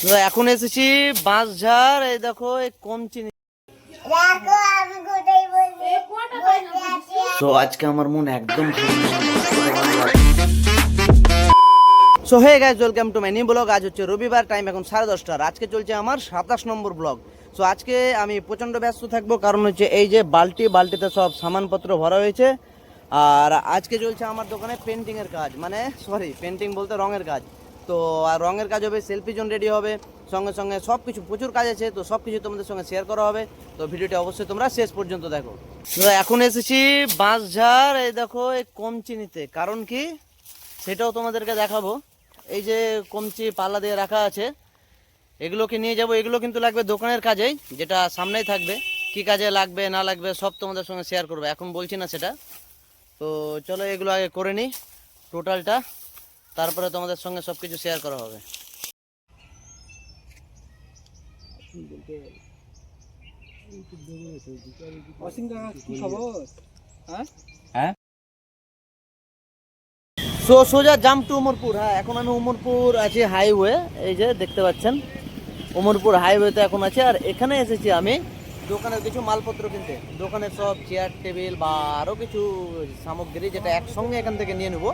তো এখন এসেছি বাঁশঝাড়, এই দেখো এই কমচি। তো আজকে আমার মন একদম so hey guys, welcome to my new blog. আজ হচ্ছে রবিবার, টাইম এখন 10:30। আজকে চলছে আমার 27 নম্বর ব্লগ। সো আজকে আমি প্রচণ্ড ব্যস্ত থাকবো, কারণ হচ্ছে এই যে বালতিতে সব সামানপত্র ভরা হয়েছে। আর আজকে চলছে আমার দোকানে পেন্টিংয়ের কাজ, মানে পেন্টিং বলতে রঙের কাজ। তো আর রঙের কাজ হবে, সেলফি জোন রেডি হবে, সঙ্গে সঙ্গে সব কিছু প্রচুর কাজ আছে। তো সব কিছু তোমাদের সঙ্গে শেয়ার করা হবে। তো ভিডিওটি অবশ্যই তোমরা শেষ পর্যন্ত দেখো। তো এখন এসেছি বাঁশঝাড়, এই দেখো এই কমচিনিতে। কারণ কি সেটাও তোমাদেরকে দেখাবো। এই যে কমচি পাল্লা দিয়ে রাখা আছে, এগুলোকে নিয়ে যাব। এগুলো কিন্তু লাগবে দোকানের কাজেই, যেটা সামনেই থাকবে। কি কাজে লাগবে না লাগবে সব তোমাদের সঙ্গে শেয়ার করবো, এখন বলছি না সেটা। তো চলো এগুলো আগে করে নিই টোটালটা, তারপরে তোমাদের সঙ্গে সব কিছু শেয়ার করা হবে। হ্যাঁ, সোজা জাম্প টু উমরপুর। হ্যাঁ, এখন আমি উমরপুর আছি হাইওয়ে, এই যে দেখতে পাচ্ছেন উমরপুর হাইওয়েতে এখন আছে। আর এখানে এসেছি আমি দোকানের কিছু মালপত্র কিনতে। দোকানের সব চেয়ার টেবিল বা আরও কিছু সামগ্রী, যেটা একসঙ্গে এখান থেকে নিয়ে নেবো।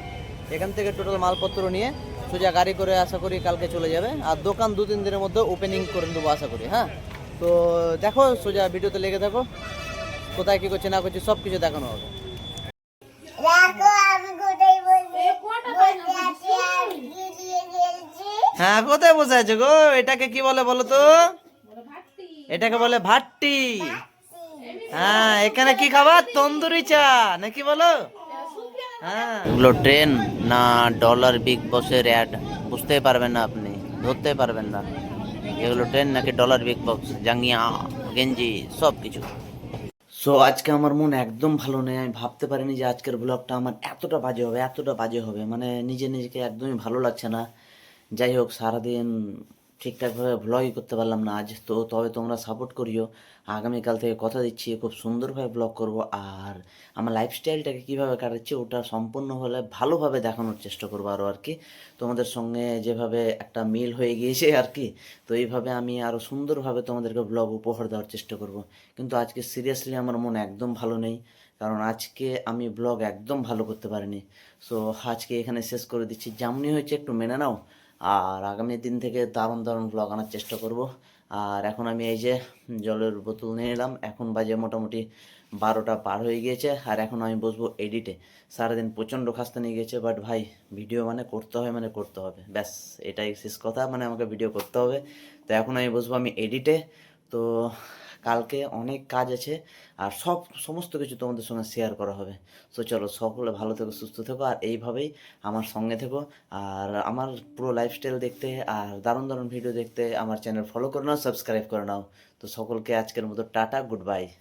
এখান থেকে টোটাল মালপত্র নিয়ে সোজা গাড়ি করে আশা করি কালকে চলে যাবে। আর দোকান 2-3 দিনের মধ্যে ওপেনিং করে দেবো আশা করি। হ্যাঁ, তো দেখো সোজা ভিডিওতে লেগে থাকো, কোথায় কী করছে না করছে সব কিছু দেখানো হবে। হ্যাঁ, কোথায় বসে আছে গো? এটাকে কি বলে বলো তো? এটাকে বলে ভাট্টি। হ্যাঁ, এখানে কি খাবার? তন্দুরি চা নাকি বলো? হ্যাঁ, এগুলো ট্রেন না ডলার বিগ বসের অ্যাড বুঝতে পারবেন না, আপনি ধরতে পারবেন না এগুলো ট্রেন নাকি ডলার বিগ বক্স, জাঙ্গিয়া গেঞ্জি সব কিছু। সো আজকে আমার মন একদম ভালো নেই। আমি ভাবতে পারিনি যে আজকের ব্লগটা আমার এতটা বাজে হবে, মানে নিজেকে একদমই ভালো লাগছে না। যাই হোক, সারাদিন ঠিকঠাকভাবে ব্লগই করতে পারলাম না আজ। তো তবে তোমরা সাপোর্ট করিও, আগামীকাল থেকে কথা দিচ্ছি খুব সুন্দরভাবে ব্লগ করব। আর আমার লাইফস্টাইলটাকে কীভাবে কাটাচ্ছি ওটা সম্পূর্ণ হলে ভালোভাবে দেখানোর চেষ্টা করবো আরও আর কি। তোমাদের সঙ্গে যেভাবে একটা মিল হয়ে গিয়েছে আর কি, তো এইভাবে আমি আরও সুন্দরভাবে তোমাদেরকে ব্লগ উপহার দেওয়ার চেষ্টা করব। কিন্তু আজকে সিরিয়াসলি আমার মন একদম ভালো নেই, কারণ আজকে আমি ব্লগ একদম ভালো করতে পারিনি। সো আজকে এখানে শেষ করে দিচ্ছি। যেমনই হয়েছে একটু মেনে নাও। আর আগামী দিন থেকে দারুণ দারুণ ব্লগ আনার চেষ্টা করব। আর এখন আমি এই যে জলের বোতল নিয়ে নিলাম। এখন বাজে মোটামুটি 12টা পার হয়ে গিয়েছে। আর এখন আমি বসবো এডিটে। সারাদিন প্রচণ্ড খাস্তা নিয়ে গেছে, বাট ভাই ভিডিও মানে করতে হয়, মানে করতে হবে, ব্যাস এটাই শেষ কথা। মানে আমাকে ভিডিও করতে হবে। তো এখন আমি বসবো আমি এডিটে। তো কালকে অনেক কাজ আছে, আর সমস্ত কিছু তোমাদের সঙ্গে শেয়ার করা হবে। তো চলো, সকলে ভালো থেকো, সুস্থ থেকো, আর এইভাবেই আমার সঙ্গে থেকো। আর আমার পুরো লাইফস্টাইল দেখতে আর দারুণ দারুণ ভিডিও দেখতে আমার চ্যানেল ফলো করে নাও, সাবস্ক্রাইব করে নাও। তো সকলকে আজকের মতো টাটা, গুড বাই।